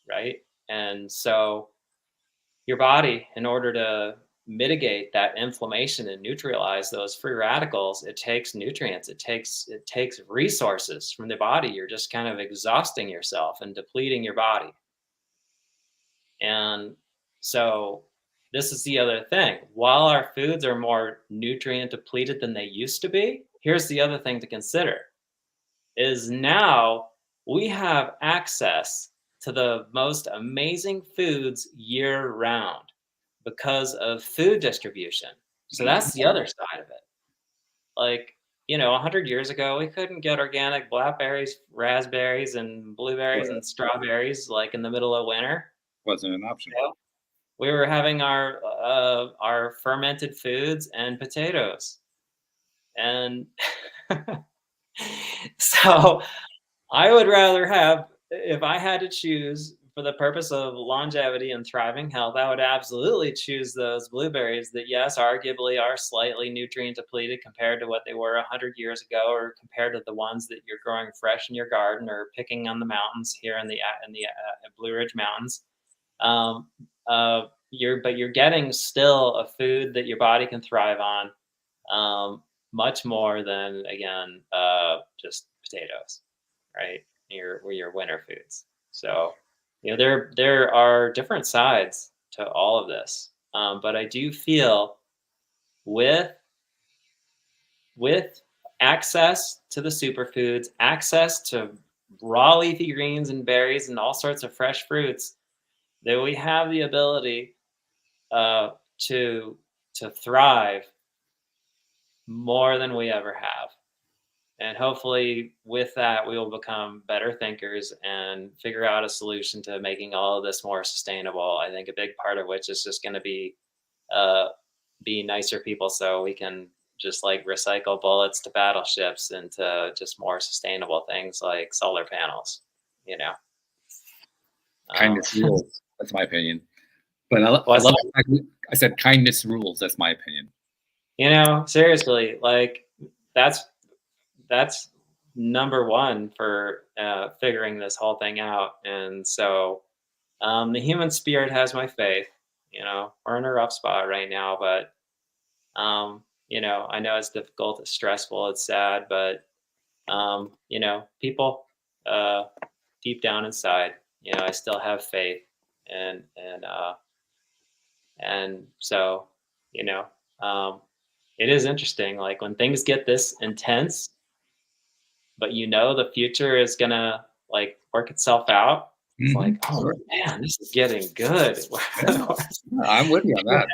right? And so your body, in order to mitigate that inflammation and neutralize those free radicals, it takes nutrients, it takes resources from the body. You're just kind of exhausting yourself and depleting your body. And so this is the other thing. While our foods are more nutrient depleted than they used to be, here's the other thing to consider is now we have access to the most amazing foods year round because of food distribution. So that's the other side of it. Like, 100 years ago, we couldn't get organic blackberries, raspberries, and blueberries and strawberries like in the middle of winter. Wasn't an option. We were having our fermented foods and potatoes, and so I would rather have, if I had to choose for the purpose of longevity and thriving health, I would absolutely choose those blueberries that, yes, arguably are slightly nutrient depleted compared to what they were 100 years ago, or compared to the ones that you're growing fresh in your garden or picking on the mountains here in the Blue Ridge Mountains. You're getting still a food that your body can thrive on, much more than, again, just potatoes, right? Your winter foods. So, there are different sides to all of this, but I do feel with access to the superfoods, access to raw leafy greens and berries and all sorts of fresh fruits, that we have the ability to thrive more than we ever have. And hopefully with that, we will become better thinkers and figure out a solution to making all of this more sustainable. I think a big part of which is just going to be nicer people, so we can just like recycle bullets to battleships into just more sustainable things like solar panels, Kindness rules. That's my opinion. But I love the fact that I said kindness rules. That's my opinion. Seriously, like that's number one for figuring this whole thing out. And so the human spirit has my faith. We're in a rough spot right now, but I know it's difficult, it's stressful, it's sad, but people deep down inside, I still have faith, and so it is interesting, like when things get this intense, but the future is gonna like work itself out. It's like, oh man, this is getting good. I'm with you on that.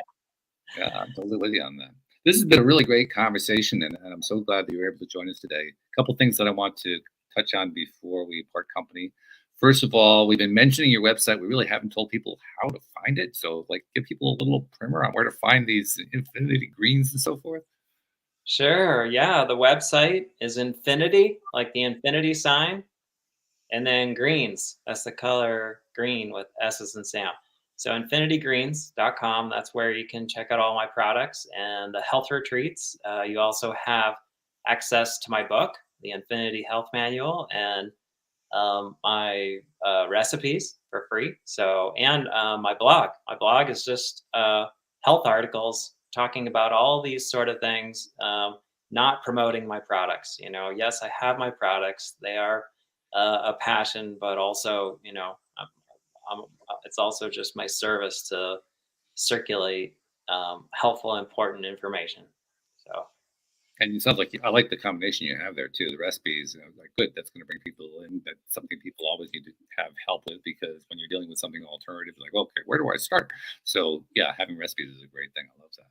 Yeah, I'm totally with you on that. This has been a really great conversation, and I'm so glad that you were able to join us today. A couple things that I want to touch on before we part company. First of all, we've been mentioning your website. We really haven't told people how to find it. So, give people a little primer on where to find these infinity greens and so forth. Sure. Yeah. The website is infinity, like the infinity sign, and then greens. That's the color green with S's and Sam. So infinitygreens.com. That's where you can check out all my products and the health retreats. You also have access to my book, The Infinity Health Manual, and my recipes for free. So, and my blog. My blog is just health articles talking about all these sort of things, not promoting my products. Yes, I have my products. They are a passion, but also, it's also just my service to circulate helpful, important information. So. And it sounds like I like the combination you have there too. The recipes, good. That's going to bring people in. That's something people always need to have help with, because when you're dealing with something alternative, like, okay, where do I start? So yeah, having recipes is a great thing. I love that.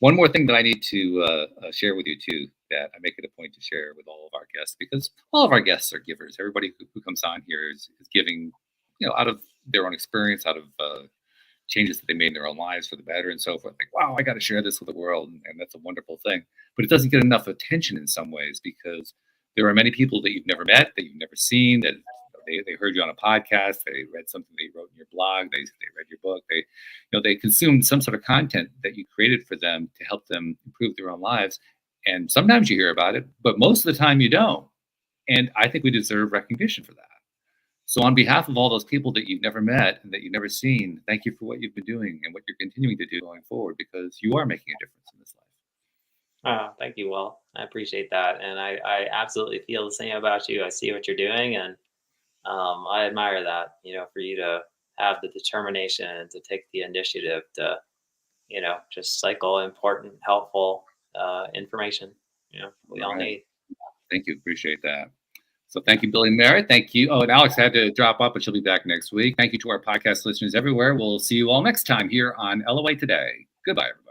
One more thing that I need to share with you too, that I make it a point to share with all of our guests, because all of our guests are givers. Everybody who comes on here is giving, out of their own experience, out of changes that they made in their own lives for the better and so forth. Like, wow, I got to share this with the world. And that's a wonderful thing. But it doesn't get enough attention in some ways, because there are many people that you've never met, that you've never seen, that they heard you on a podcast, they read something that you wrote in your blog, they read your book, they consumed some sort of content that you created for them to help them improve their own lives. And sometimes you hear about it, but most of the time you don't. And I think we deserve recognition for that. So on behalf of all those people that you've never met and that you've never seen, thank you for what you've been doing and what you're continuing to do going forward, because you are making a difference in this life. Oh, thank you, Will. I appreciate that. And I absolutely feel the same about you. I see what you're doing, and I admire that, for you to have the determination to take the initiative to, just cycle important, helpful information, we all need. Thank you. Appreciate that. So thank you, Billy Merritt. Thank you. Oh, and Alex had to drop off, but she'll be back next week. Thank you to our podcast listeners everywhere. We'll see you all next time here on LOA Today. Goodbye, everybody.